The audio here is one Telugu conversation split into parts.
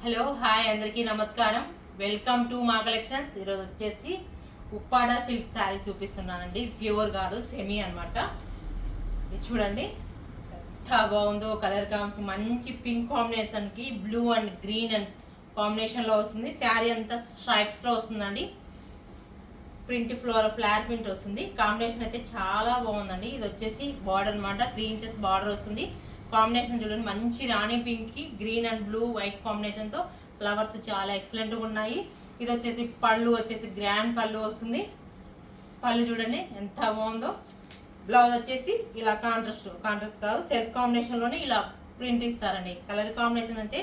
హలో హాయ్ అందరికీ నమస్కారం. వెల్కమ్ టు మా కలెక్షన్స్. ఈరోజు వచ్చేసి ఉప్పాడ సిల్క్ శారీ చూపిస్తున్నానండి. ప్యూర్ కాదు, సెమీ అనమాట. ఇది చూడండి ఎంత బాగుందో. కలర్ కాంబినేషన్ మంచి పింక్ కాంబినేషన్ కి blue and green and combination లో వస్తుంది. శారీ అంతా స్ట్రైప్స్ లో వస్తుందండి. ప్రింట్ ఫ్లవర్ ప్రింట్ వస్తుంది. కాంబినేషన్ అయితే చాలా బాగుందండి. ఇది వచ్చేసి బార్డర్ అనమాట. 3 ఇంచెస్ బార్డర్ వస్తుంది. కాంబినేషన్ చూడండి, మంచి రాణి పింక్ కి green and blue white combination తో ఫ్లవర్స్ చాలా ఎక్సలెంట్ గా ఉన్నాయి. ఇది వచ్చేసి పళ్ళు వచ్చేసి గ్రాండ్ పళ్ళు వస్తుంది. పళ్ళు చూడండి ఎంత బాగుందో. బ్లౌజ్ వచ్చేసి ఇలా కాంట్రాస్ట్ కాదు, సెల్ఫ్ కాంబినేషన్ లోనే ఇలా ప్రింట్ ఇస్తారండి. కలర్ కాంబినేషన్ అంటే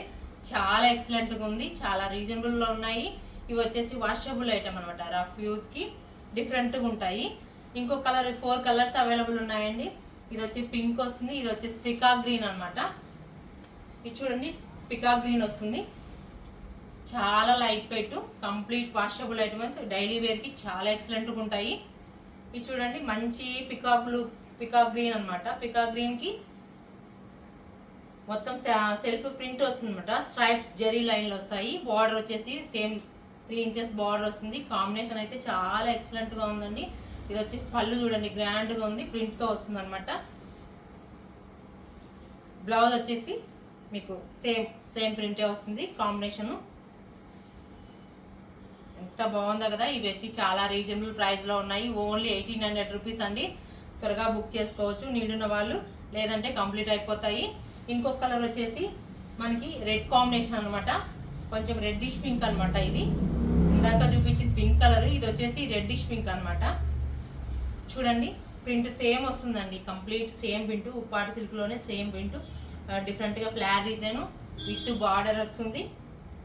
చాలా ఎక్సలెంట్ గా ఉంది. చాలా రీజనబుల్ లో ఉన్నాయి. ఇవి వచ్చేసి వాషబుల్ ఐటమ్ అనమాట. రఫ్ యూజ్ కి డిఫరెంట్ గా ఉంటాయి. ఇంకో కలర్ 4 కలర్స్ అవైలబుల్ ఉన్నాయండి. ఇది వచ్చి పింక్ వస్తుంది. ఇది వచ్చేసి పికాక్ గ్రీన్ అనమాట. ఇది చూడండి పికాక్ గ్రీన్ వస్తుంది. చాలా light weight, complete washable item. Daily wear కి చాలా ఎక్సలెంట్ గా ఉంటాయి. ఇది చూడండి మంచి పికాక్ గ్రీన్ అనమాట. పికాక్ గ్రీన్ కి మొత్తం సెల్ఫ్ ప్రింట్ వస్తుంది అనమాట. స్ట్రైప్స్ జెరీ లైన్లు వస్తాయి. బార్డర్ వచ్చేసి సేమ్ 3 ఇంచెస్ బార్డర్ వస్తుంది. కాంబినేషన్ అయితే చాలా ఎక్సలెంట్ గా ఉందండి. ఇది వచ్చి పళ్ళు చూడండి గ్రాండ్ గా ఉంది, ప్రింట్ తో వస్తుంది అనమాట. బ్లౌజ్ వచ్చేసి మీకు సేమ్ ప్రింటే వస్తుంది. కాంబినేషన్ ఎంత బాగుందో కదా. ఇవి వచ్చి చాలా రీజనబుల్ ప్రైస్ లో ఉన్నాయి. ఓన్లీ 1800 రూపీస్ అండి. త్వరగా బుక్ చేసుకోవచ్చు నీడున్న వాళ్ళు, లేదంటే కంప్లీట్ అయిపోతాయి. ఇంకొక కలర్ వచ్చేసి మనకి రెడ్ కాంబినేషన్ అనమాట. కొంచెం రెడ్డిష్ పింక్ అనమాట. ఇది ఇందాక చూపించింది పింక్ కలర్, ఇది వచ్చేసి రెడ్డిష్ పింక్ అనమాట. చూడండి ప్రింట్ సేమ్ వస్తుందండి. Complete same print. Uppada silk లోనే సేమ్ ప్రింట్, డిఫరెంట్ గా ఫ్లార్ డిజైన్ విత్ బార్డర్ వస్తుంది.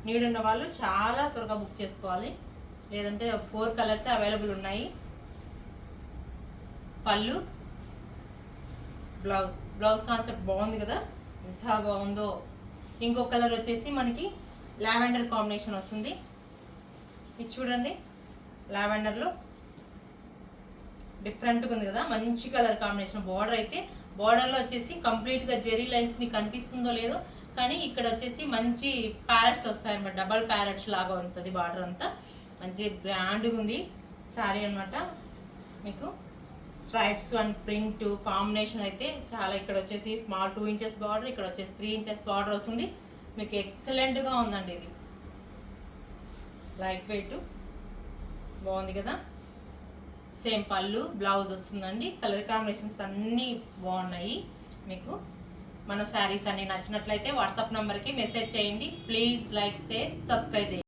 నీడున్న వాళ్ళు చాలా త్వరగా బుక్ చేసుకోవాలి, లేదంటే 4 కలర్స్ అవైలబుల్ ఉన్నాయి. పళ్ళు, బ్లౌజ్ కాన్సెప్ట్ బాగుంది కదా, ఎంత బాగుందో. ఇంకొక కలర్ వచ్చేసి మనకి లావెండర్ కాంబినేషన్ వస్తుంది. ఇది చూడండి లావెండర్లో డిఫరెంట్గా ఉంది కదా, మంచి కలర్ కాంబినేషన్. బార్డర్లో వచ్చేసి కంప్లీట్గా జెరీ లైన్స్ మీకు కనిపిస్తుందో లేదో, కానీ ఇక్కడ వచ్చేసి మంచి ప్యారెట్స్ వస్తాయన్నమాట. డబల్ ప్యారెట్స్ లాగా ఉంటుంది బార్డర్ అంతా. మంచి గ్రాండ్గా ఉంది శారీ అనమాట. మీకు స్ట్రైప్స్ అండ్ ప్రింట్ కాంబినేషన్ అయితే చాలా. ఇక్కడ వచ్చేసి స్మాల్ 2 ఇంచెస్ బార్డర్, ఇక్కడ వచ్చేసి 3 ఇంచెస్ బార్డర్ వస్తుంది. మీకు ఎక్సలెంట్గా ఉందండి. ఇది లైట్ వెయిట్ బాగుంది కదా. సేమ్ పళ్ళు, బ్లౌజ్ వస్తుందండి. కలర్ కాంబినేషన్స్ అన్నీ బాగున్నాయి. మీకు మన శారీస్ అన్ని నచ్చినట్లయితే వాట్సాప్ నంబర్కి మెసేజ్ చేయండి. ప్లీజ్ లైక్, షేర్, సబ్స్క్రైబ్ చేయండి.